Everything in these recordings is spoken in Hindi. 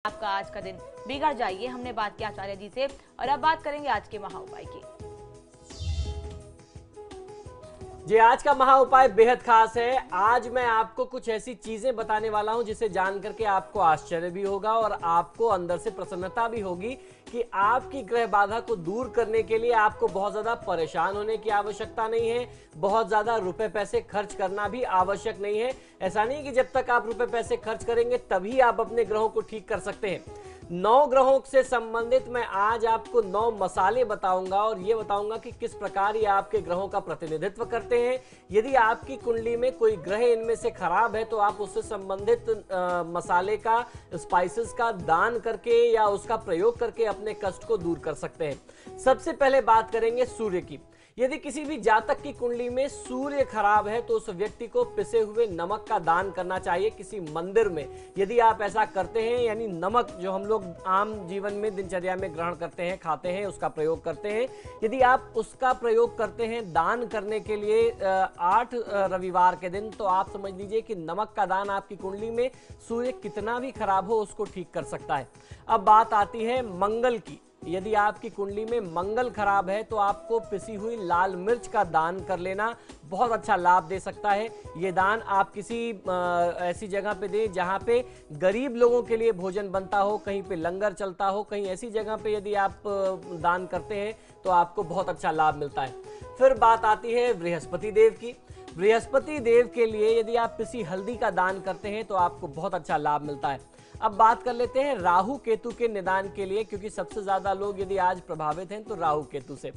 आपका आज का दिन बिगड़ जाइए। हमने बात की आचार्य जी से और अब बात करेंगे आज के महा उपाय की। जी, आज का महा उपाय बेहद खास है। आज मैं आपको कुछ ऐसी चीजें बताने वाला हूं जिसे जान करके आपको आश्चर्य भी होगा और आपको अंदर से प्रसन्नता भी होगी कि आपकी ग्रह बाधा को दूर करने के लिए आपको बहुत ज्यादा परेशान होने की आवश्यकता नहीं है, बहुत ज्यादा रुपए पैसे खर्च करना भी आवश्यक नहीं है। ऐसा नहीं कि जब तक आप रुपए पैसे खर्च करेंगे तभी आप अपने ग्रहों को ठीक कर सकते हैं। 9 ग्रहों से संबंधित मैं आज आपको 9 मसाले बताऊंगा और ये बताऊंगा कि किस प्रकार ये आपके ग्रहों का प्रतिनिधित्व करते हैं। यदि आपकी कुंडली में कोई ग्रह इनमें से खराब है तो आप उससे संबंधित मसाले का, स्पाइसेस का दान करके या उसका प्रयोग करके अपने कष्ट को दूर कर सकते हैं। सबसे पहले बात करेंगे सूर्य की। यदि किसी भी जातक की कुंडली में सूर्य खराब है तो उस व्यक्ति को पिसे हुए नमक का दान करना चाहिए किसी मंदिर में। यदि आप ऐसा करते हैं, यानी नमक जो हम लोग आम जीवन में दिनचर्या में ग्रहण करते हैं, खाते हैं, उसका प्रयोग करते हैं, यदि आप उसका प्रयोग करते हैं दान करने के लिए 8 रविवार के दिन, तो आप समझ लीजिए कि नमक का दान आपकी कुंडली में सूर्य कितना भी खराब हो उसको ठीक कर सकता है। अब बात आती है मंगल की। यदि आपकी कुंडली में मंगल खराब है तो आपको पिसी हुई लाल मिर्च का दान कर लेना बहुत अच्छा लाभ दे सकता है। ये दान आप किसी ऐसी जगह पे दें जहां पे गरीब लोगों के लिए भोजन बनता हो, कहीं पे लंगर चलता हो, कहीं ऐसी जगह पे यदि आप दान करते हैं तो आपको बहुत अच्छा लाभ मिलता है। फिर बात आती है बृहस्पति देव की। बृहस्पति देव के लिए यदि आप पिसी हल्दी का दान करते हैं तो आपको बहुत अच्छा लाभ मिलता है। अब बात कर लेते हैं राहु केतु के निदान के लिए, क्योंकि सबसे ज्यादा लोग यदि आज प्रभावित हैं तो राहु केतु से।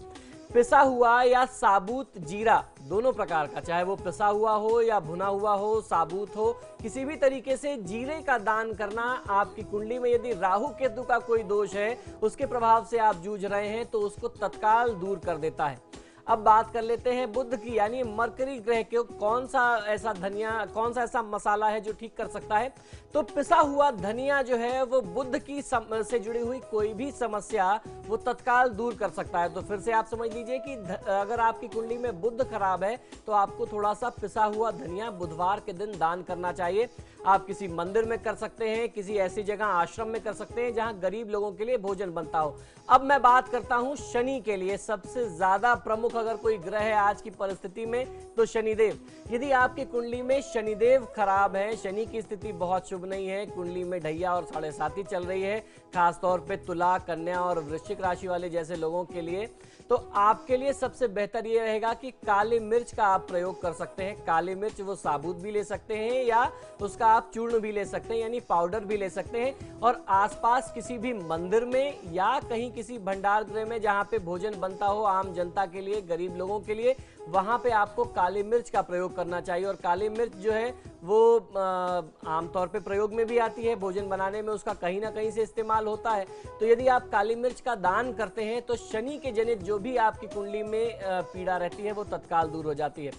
पिसा हुआ या साबुत जीरा, दोनों प्रकार का, चाहे वो पिसा हुआ हो या भुना हुआ हो, साबुत हो, किसी भी तरीके से जीरे का दान करना आपकी कुंडली में यदि राहु केतु का कोई दोष है, उसके प्रभाव से आप जूझ रहे हैं, तो उसको तत्काल दूर कर देता है। अब बात कर लेते हैं बुध की, यानी मरकरी ग्रह के कौन सा ऐसा मसाला है जो ठीक कर सकता है। तो पिसा हुआ धनिया जो है वो बुध की से जुड़ी हुई कोई भी समस्या वो तत्काल दूर कर सकता है। तो फिर से आप समझ लीजिए कि अगर आपकी कुंडली में बुध खराब है तो आपको थोड़ा सा पिसा हुआ धनिया बुधवार के दिन दान करना चाहिए। आप किसी मंदिर में कर सकते हैं, किसी ऐसी जगह आश्रम में कर सकते हैं जहां गरीब लोगों के लिए भोजन बनता हो। अब मैं बात करता हूं शनि के लिए। सबसे ज्यादा प्रमुख अगर कोई ग्रह है आज की परिस्थिति में तो शनिदेव। यदि आपकी कुंडली में शनिदेव खराब है, शनि की स्थिति बहुत शुभ नहीं है, कुंडली में ढैया और 7.5 चल रही है, खासतौर पे तुला, कन्या और वृश्चिक राशि वाले जैसे लोगों के लिए, तो आपके लिए सबसे बेहतर ये रहेगा कि काली मिर्च का आप प्रयोग कर सकते हैं। काली मिर्च वो साबुत भी ले सकते हैं या उसका आप चूर्ण भी ले सकते हैं, यानी पाउडर भी ले सकते हैं। और आसपास किसी भी मंदिर में या कहीं किसी भंडार गृह में जहां पे भोजन बनता हो आम जनता के लिए, गरीब लोगों के लिए, वहां पे आपको काली मिर्च का प्रयोग करना चाहिए। और काली मिर्च जो है वो आमतौर पे प्रयोग में भी आती है, भोजन बनाने में उसका कहीं ना कहीं से इस्तेमाल होता है। तो यदि आप काली मिर्च का दान करते हैं तो शनि के जनित जो भी आपकी कुंडली में पीड़ा रहती है वो तत्काल दूर हो जाती है।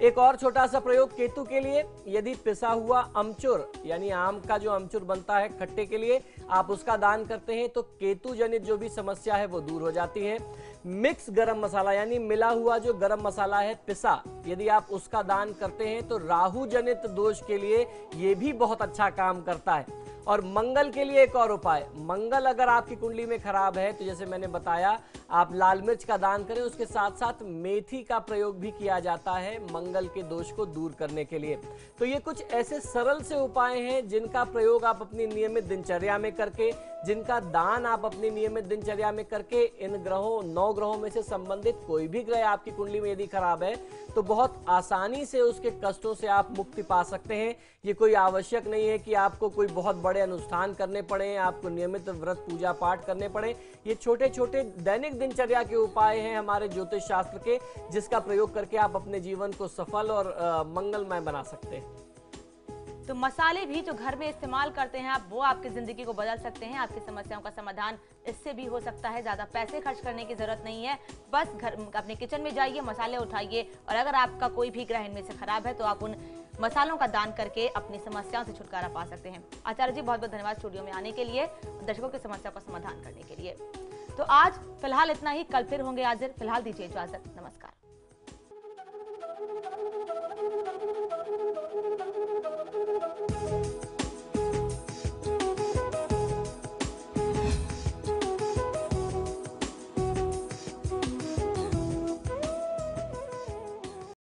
एक और छोटा सा प्रयोग केतु के लिए, यदि पिसा हुआ अमचूर, यानी आम का जो अमचूर बनता है खट्टे के लिए, आप उसका दान करते हैं तो केतु जनित जो भी समस्या है वो दूर हो जाती है। मिक्स गरम मसाला, यानी मिला हुआ जो गरम मसाला है पिसा, यदि आप उसका दान करते हैं तो राहु जनित दोष के लिए ये भी बहुत अच्छा काम करता है। और मंगल के लिए एक और उपाय, मंगल अगर आपकी कुंडली में खराब है तो जैसे मैंने बताया आप लाल मिर्च का दान करें, उसके साथ साथ मेथी का प्रयोग भी किया जाता है मंगल के दोष को दूर करने के लिए। तो ये कुछ ऐसे सरल से उपाय हैं जिनका प्रयोग आप अपनी नियमित दिनचर्या में करके, जिनका दान आप अपनी नियमित दिनचर्या में करके, इन ग्रहों 9 ग्रहों में से संबंधित कोई भी ग्रह आपकी कुंडली में यदि खराब है तो बहुत आसानी से उसके कष्टों से आप मुक्ति पा सकते हैं। ये कोई आवश्यक नहीं है कि आपको कोई बहुत बड़े अनुष्ठान करने पड़े, आपको नियमित व्रत पूजा पाठ करने पड़े। ये छोटे छोटे दैनिक दिनचर्या के उपाय हैं हमारे ज्योतिष शास्त्र के, जिसका प्रयोग करके आप अपने जीवन को सफल और मंगलमय बना सकते हैं। तो मसाले भी जो घर में इस्तेमाल करते हैं आप, वो आपकी जिंदगी को बदल सकते हैं। आपकी समस्याओं का समाधान इससे भी हो सकता है। ज्यादा पैसे खर्च करने की जरूरत नहीं है, बस घर अपने किचन में जाइए, मसाले उठाइए, और अगर आपका कोई भी ग्रह इनमें से खराब है तो आप उन मसालों का दान करके अपनी समस्याओं से छुटकारा पा सकते हैं। आचार्य जी बहुत बहुत धन्यवाद स्टूडियो में आने के लिए, दर्शकों की समस्या का समाधान करने के लिए। तो आज फिलहाल इतना ही, कल फिर होंगे हाजिर। फिलहाल दीजिए इजाजत, नमस्कार।